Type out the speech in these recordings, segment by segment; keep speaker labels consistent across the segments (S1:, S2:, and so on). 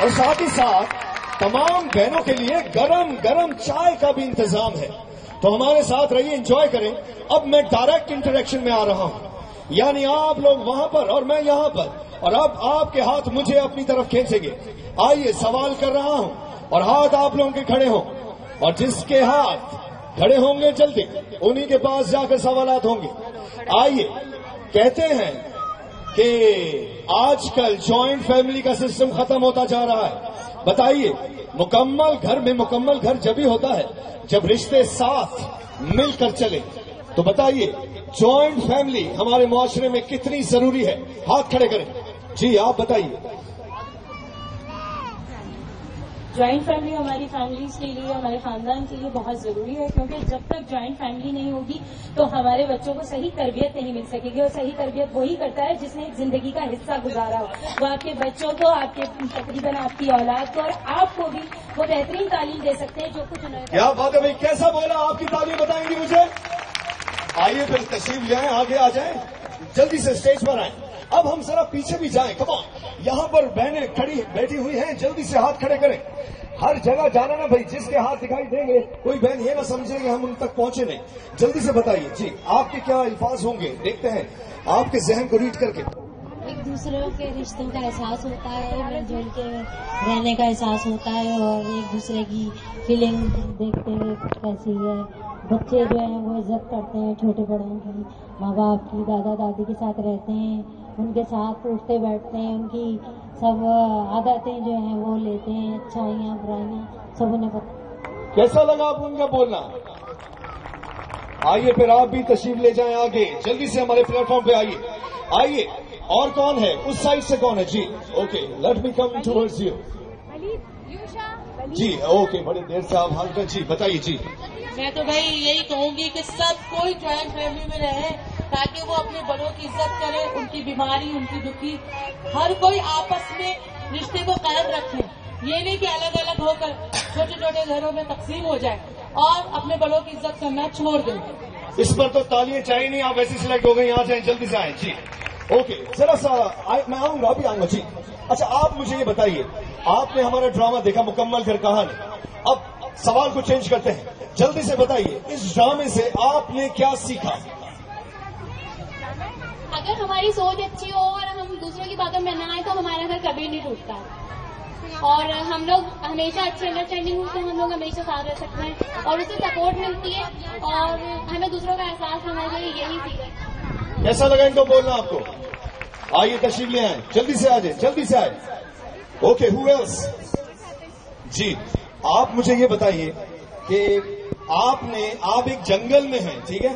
S1: اور ساتھ ہی ساتھ تمام بہنوں کے لیے گرم گرم چائے کا بھی انتظام ہے. تو ہمارے ساتھ رہیے, انجوائے کریں. اب میں ڈائریکٹ انٹریکشن میں آ رہا ہوں, یعنی آپ لوگ وہاں پر اور میں یہاں پر, اور اب آپ کے ہاتھ مجھے اپنی طرف کھینچیں گے. آئیے, سوال کر رہا ہوں اور ہاتھ آپ لوگوں کے کھڑے ہوں, اور جس کے ہاتھ کھڑے ہوں گے جلدی انہی کے پاس جا کر سوالات ہوں گے. آئیے, کہتے ہیں کہ آج کل جوائنٹ فیملی کا سسٹم ختم ہوتا جا رہا ہے. بتائیے, مکمل گھر میں مکمل گھر جب ہی ہوتا ہے جب رشتے ساتھ مل کر چلے. تو بتائیے, جوائنٹ فیملی ہمارے معاشرے میں کتنی ضروری ہے؟ ہاتھ کھڑے کریں. جی آپ بتائیے.
S2: جوائنٹ فیملی ہماری فیملیز کے لیے, ہمارے خاندان کے لیے بہت ضروری ہے, کیونکہ جب تک جوائنٹ فیملی نہیں ہوگی تو ہمارے بچوں کو صحیح تربیت نہیں مل سکے گی, اور صحیح تربیت وہی کرتا ہے جس نے ایک زندگی کا حصہ گزارا ہو. وہ آپ کے بچوں کو, آپ کے تقریباً آپ کی اولاد کو اور آپ کو بھی وہ بہترین تعلیم دے سکتے ہیں جو کچھ انہوں نے.
S1: کیا بات ہے بھائی, کیسا بولا؟ آپ کی تعلیم بتائیں گی مجھے؟ آئیے پھر تشریف لے آئیں, آگے آ جائیں, جلدی سے اسٹیج پر آئیں. اب ہم ذرا پیچھے بھی جائیں. کم آن, یہاں پر بہنیں کھڑی بیٹھی ہوئی ہیں, جلدی سے ہاتھ کھڑے کریں. ہر جگہ جانا نا بھائی, جس کے ہاتھ دکھائی دیں گے کوئی بہن یہ نہ سمجھے کہ ہم ان تک پہنچے نہیں. جلدی سے بتائیے. جی آپ کے کیا الفاظ ہوں گے, دیکھتے ہیں آپ کے ذہن کو ریڈ کر کے.
S3: ایک دوسرے کے رشتوں کا احساس ہوتا ہے, مل جل کے رہنے کا احساس ہوتا ہے, اور ایک دوسرے کی فیلنگ دیکھتے ہوئے کیسی ہے. بچے جو ہیں وہ عزت کرتے ہیں چھوٹے بڑوں کی, ماں باپ کی, دادا دادی کے ساتھ رہتے ہیں, ان کے ساتھ اٹھتے بیٹھتے ہیں, ان کی سب عادتیں جو ہیں وہ لیتے ہیں, اچھائیاں برائیاں سب انہیں پتہ.
S1: کیسا لگا آپ ان کا بولنا؟ آئیے پھر آپ بھی تشریف لے جائیں آگے, جلدی سے ہمارے پلیٹ فارم پہ آئیے. آئیے, اور کون ہے اس سائڈ سے, کون ہے؟ جی okay, let me come towards you. جی اوکے, بڑی دیر سے آپ حال کر. جی بتائیے. جی
S4: میں تو بھائی یہی کہوں گی کہ سب کوئی جوائنٹ فیملی میں رہے تاکہ وہ اپنے بڑوں کی عزت کرے, ان کی بیماری, ان کی دکھی, ہر کوئی آپس میں رشتے کو قائم رکھے. یہ نہیں کہ الگ الگ ہو کر چھوٹے چھوٹے گھروں میں تقسیم ہو جائے اور اپنے بڑوں کی عزت کرنا چھوڑ دیں.
S1: اس پر تو تالیاں چاہیے نہیں, آپ ایسی سلیکٹ ہو گئی. آ جائیں, جلدی سے آئیں. جی اوکے, ذرا سا میں آؤں گا, ابھی آؤں گا. جی اچھا, آپ مجھے یہ بتائیے, آپ نے ہمارا ڈرامہ دیکھا مکمل گھر کہانی. اب سوال کو چینج کرتے ہیں, جلدی سے بتائیے, اس ڈرامے سے آپ نے کیا سیکھا؟
S5: اگر ہماری سوچ اچھی ہو اور ہم دوسروں کی باتوں میں نہ آئے تو ہمارا گھر کبھی نہیں ٹوٹتا, اور ہم لوگ ہمیشہ اچھی انڈرسٹینڈنگ ہو تو ہم لوگ ہمیشہ ساتھ رہ سکتے ہیں, اور اس سے سپورٹ ملتی ہے, اور ہمیں دوسروں کا احساس ہمارے لیے یہی چیز ہے.
S1: کیسا لگا ان کو بولنا آپ کو؟ آئیے تشریف لے آئیں, جلدی سے آ جائیں, جلدی سے آئیں. Okay, who else? جی آپ مجھے یہ بتائیے کہ آپ ایک جنگل میں ہیں, ٹھیک ہے,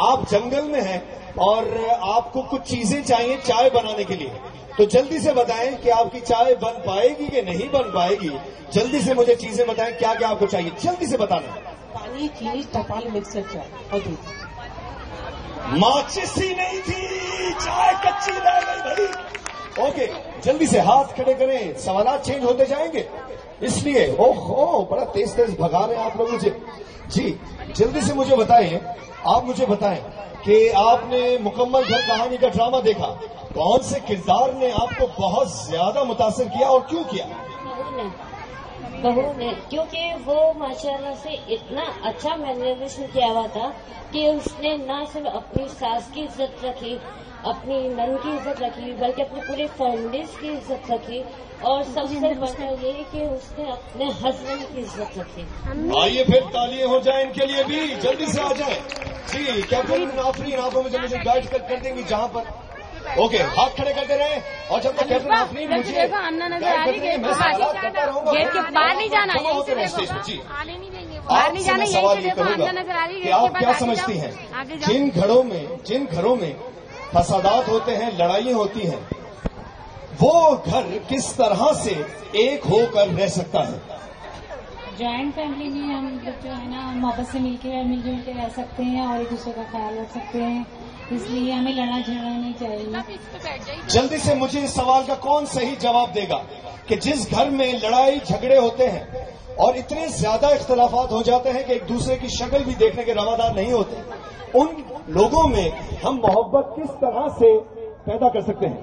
S1: آپ جنگل میں ہیں اور آپ کو کچھ چیزیں چاہیے چائے بنانے کے لیے. تو جلدی سے بتائیں کہ آپ کی چائے بن پائے گی کہ نہیں بن پائے گی. جلدی سے مجھے چیزیں بتائیں, کیا کیا آپ کو چاہیے, جلدی سے بتانا.
S4: پانی, چینی, ٹپال, مکسر چائے.
S1: ماچس ہی نہیں تھی, چائے کچی رہ گئی بھائی. اوکے, جلدی سے ہاتھ کھڑے کریں, سوالات چینج ہوتے جائیں گے اس لیے. اوہ بڑا تیز تیز بھگا رہے ہیں آپ لوگ مجھے. جی جلدی سے مجھے بتائیں, آپ مجھے بتائیں کہ آپ نے مکمل گھر کہانی کا ڈرامہ دیکھا, کون سے کردار نے آپ کو بہت زیادہ متاثر کیا اور کیوں کیا؟
S3: بہو نے, کیونکہ وہ ماشاءاللہ سے اتنا اچھا مینریشن کیا ہوا تھا کہ اس نے نہ صرف اپنی ساس کی عزت رکھی, اپنی نن کی عزت رکھی, بلکہ اپنی پوری فیملیز کی عزت رکھی, اور سب سے بڑا یہ کہ اس نے اپنے ہسبینڈ کی عزت رکھی.
S1: آئیے پھر تالیاں ہو جائیں ان کے لیے بھی, جلدی سے آ جائیں. جی کیپٹن آفرین, آپ مجھے گائیڈ کر دیں گی جہاں پر. اوکے, ہاتھ کھڑے کرتے رہیں, اور جب تک کیپٹن آفرین مجھے
S6: باہر نہیں جانا,
S1: جی آپ سے میں سوال یہ کروں گا کہ آپ کیا سمجھتی ہیں, جن گھروں میں فسادات ہوتے ہیں, لڑائیاں ہوتی ہیں, وہ گھر کس طرح سے ایک ہو کر رہ سکتا ہے؟
S2: جوائنٹ فیملی میں ہم لوگ جو ہے نا محبت سے مل جل کے رہ سکتے ہیں اور ایک دوسرے کا خیال رکھ سکتے ہیں, اس لیے ہمیں لڑنا جھگڑنا نہیں چاہیے.
S1: جلدی سے مجھے اس سوال کا کون صحیح جواب دے گا کہ جس گھر میں لڑائی جھگڑے ہوتے ہیں اور اتنے زیادہ اختلافات ہو جاتے ہیں کہ ایک دوسرے کی شکل بھی دیکھنے کے روادار نہیں ہوتے, ان لوگوں میں ہم محبت کس طرح سے پیدا کر سکتے ہیں؟